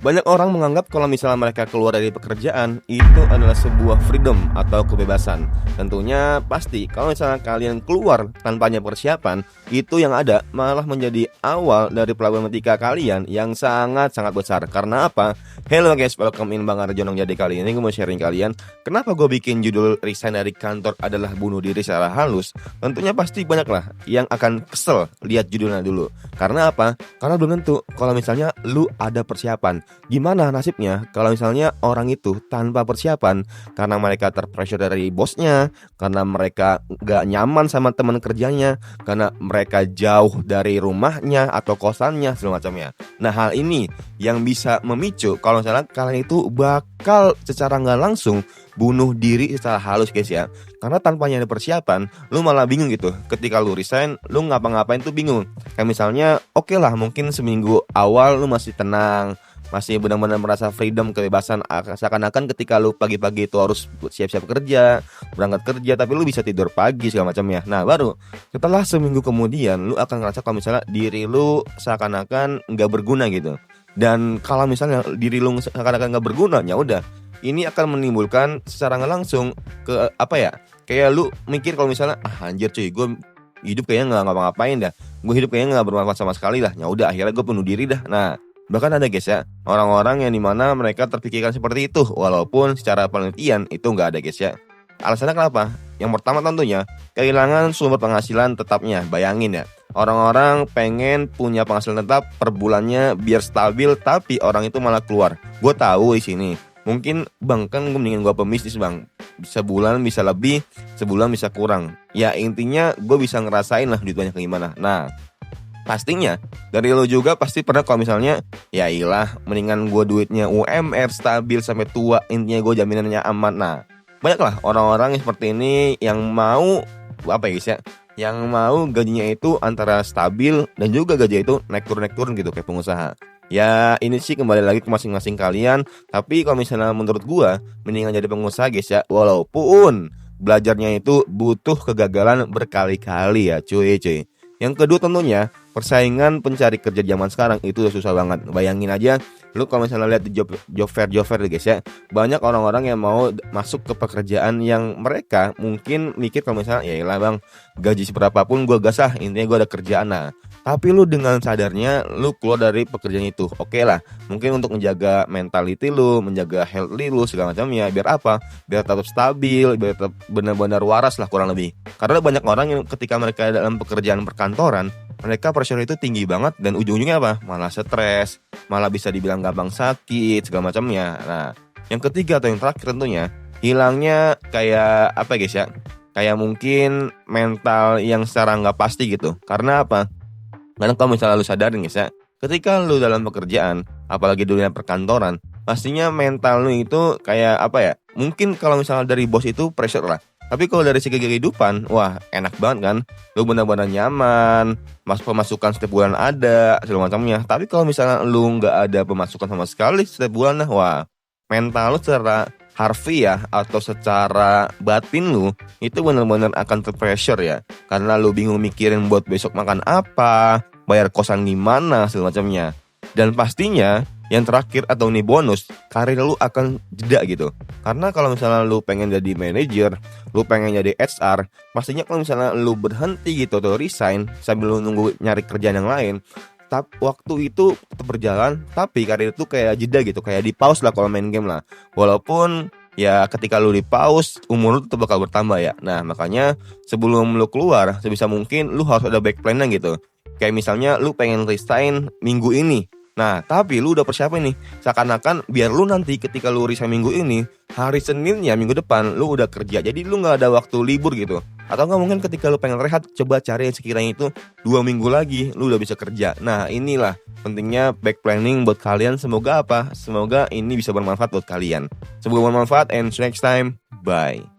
Banyak orang menganggap kalau misalnya mereka keluar dari pekerjaan itu adalah sebuah freedom atau kebebasan. Tentunya pasti kalau misalnya kalian keluar tanpa ada persiapan, itu yang ada malah menjadi awal dari problematika kalian yang sangat-sangat besar. Karena apa? Hello guys, welcome in Bang Arjonong. Jadi kali ini gue mau sharing kalian kenapa gue bikin judul resign dari kantor adalah bunuh diri secara halus. Tentunya pasti banyak lah yang akan kesel lihat judulnya dulu. Karena apa? Karena belum tentu kalau misalnya lu ada persiapan. Gimana nasibnya kalau misalnya orang itu tanpa persiapan karena mereka terpressure dari bosnya, karena mereka gak nyaman sama teman kerjanya, karena mereka jauh dari rumahnya atau kosannya segala macamnya. Nah, hal ini yang bisa memicu kalau misalnya kalian itu bakal secara gak langsung bunuh diri secara halus guys ya. Karena tanpa ada persiapan, lu malah bingung gitu. Ketika lu resign, lu ngapa-ngapain tuh bingung. Kayak misalnya, oke lah mungkin seminggu awal lu masih tenang, masih benar-benar merasa freedom, kebebasan. Seakan-akan ketika lu pagi-pagi itu harus siap-siap kerja, berangkat kerja, tapi lu bisa tidur pagi segala macamnya. Nah baru setelah seminggu kemudian lu akan ngerasa kalau misalnya diri lu seakan-akan nggak berguna gitu. Dan kalau misalnya diri lu seakan-akan nggak berguna, ya udah, ini akan menimbulkan secara nggak langsung ke apa ya, kayak lu mikir kalau misalnya anjir cuy, gue hidup kayaknya nggak ngapa-ngapain dah, gue hidup kayaknya nggak bermanfaat sama sekali lah. Ya udah, akhirnya gue bunuh diri dah. Nah, bahkan ada guys ya, orang-orang yang dimana mereka terpikirkan seperti itu, walaupun secara penelitian itu nggak ada guys ya. Alasannya kenapa? Yang pertama tentunya kehilangan sumber penghasilan tetapnya. Bayangin ya, orang-orang pengen punya penghasilan tetap per bulannya biar stabil, tapi orang itu malah keluar. Gue tahu di sini mungkin bang, kan gue mendingan gue pembisnis bang, sebulan bisa lebih, sebulan bisa kurang. Ya intinya gue bisa ngerasain lah duit banyak gimana. Nah, pastinya dari lo juga pasti pernah kalau misalnya ya ilah mendingan gue duitnya UMR stabil sampai tua, intinya gue jaminannya aman. Nah, banyaklah orang-orang yang seperti ini yang mau apa ya guys ya, yang mau gajinya itu antara stabil dan juga gaji itu naik turun gitu kayak pengusaha. Ya ini sih kembali lagi ke masing-masing kalian. Tapi kalau misalnya menurut gua mendingan jadi pengusaha guys ya, walaupun belajarnya itu butuh kegagalan berkali-kali ya cuy. Yang kedua tentunya persaingan pencari kerja zaman sekarang itu udah susah banget. Bayangin aja lu kalau misalnya lihat di job fair guys ya, banyak orang-orang yang mau masuk ke pekerjaan yang mereka mungkin mikir kalau misalnya ya iyalah bang, gaji seberapapun gue gas ah, intinya gue ada kerjaan. Nah, tapi lu dengan sadarnya lu keluar dari pekerjaan itu, oke lah, mungkin untuk menjaga mentality lu, menjaga health lu segala macamnya, biar apa? Biar tetap stabil, biar tetap benar-benar waras lah kurang lebih. Karena banyak orang yang ketika mereka dalam pekerjaan perkantoran, mereka pressure itu tinggi banget dan ujung-ujungnya apa? Malah stres, malah bisa dibilang gampang sakit segala macamnya. Nah, yang ketiga atau yang terakhir tentunya hilangnya kayak apa guys ya? Kayak mungkin mental yang secara nggak pasti gitu. Karena apa? Karena kalau misalnya lu sadarin guys ya, ketika lu dalam pekerjaan, apalagi dunia perkantoran, pastinya mental lu itu kayak apa ya? Mungkin kalau misalnya dari bos itu pressure lah. Tapi kalau dari segi kehidupan, wah enak banget kan? Lu benar-benar nyaman, pemasukan setiap bulan ada, segala macamnya. Tapi kalau misalnya lu nggak ada pemasukan sama sekali setiap bulan, nah wah, mental lu secara harfiah atau secara batin lu itu benar-benar akan terpressure ya. Karena lu bingung mikirin buat besok makan apa, bayar kosan gimana, segala macamnya. Dan pastinya yang terakhir atau ini bonus, karir lu akan jeda gitu. Karena kalau misalnya lu pengen jadi manajer, lu pengen jadi HR, pastinya kalau misalnya lu berhenti gitu atau resign sambil lu nunggu nyari kerjaan yang lain, waktu itu tetap berjalan, tapi karir itu kayak jeda gitu, kayak di pause lah kalau main game lah. Walaupun ya ketika lu di pause, umur lu tetap bakal bertambah ya. Nah makanya sebelum lu keluar, sebisa mungkin lu harus ada back plan-nya gitu. Kayak misalnya lu pengen resign minggu ini, nah tapi lu udah persiapan nih, seakan-akan biar lu nanti ketika lu resign minggu ini, hari Seninnya minggu depan lu udah kerja, jadi lu gak ada waktu libur gitu. Atau nggak mungkin ketika lu pengen rehat, coba cari yang sekiranya itu 2 minggu lagi lu udah bisa kerja. Nah inilah pentingnya back planning buat kalian. Semoga apa? Semoga ini bisa bermanfaat buat kalian. Semoga bermanfaat and see you next time. Bye.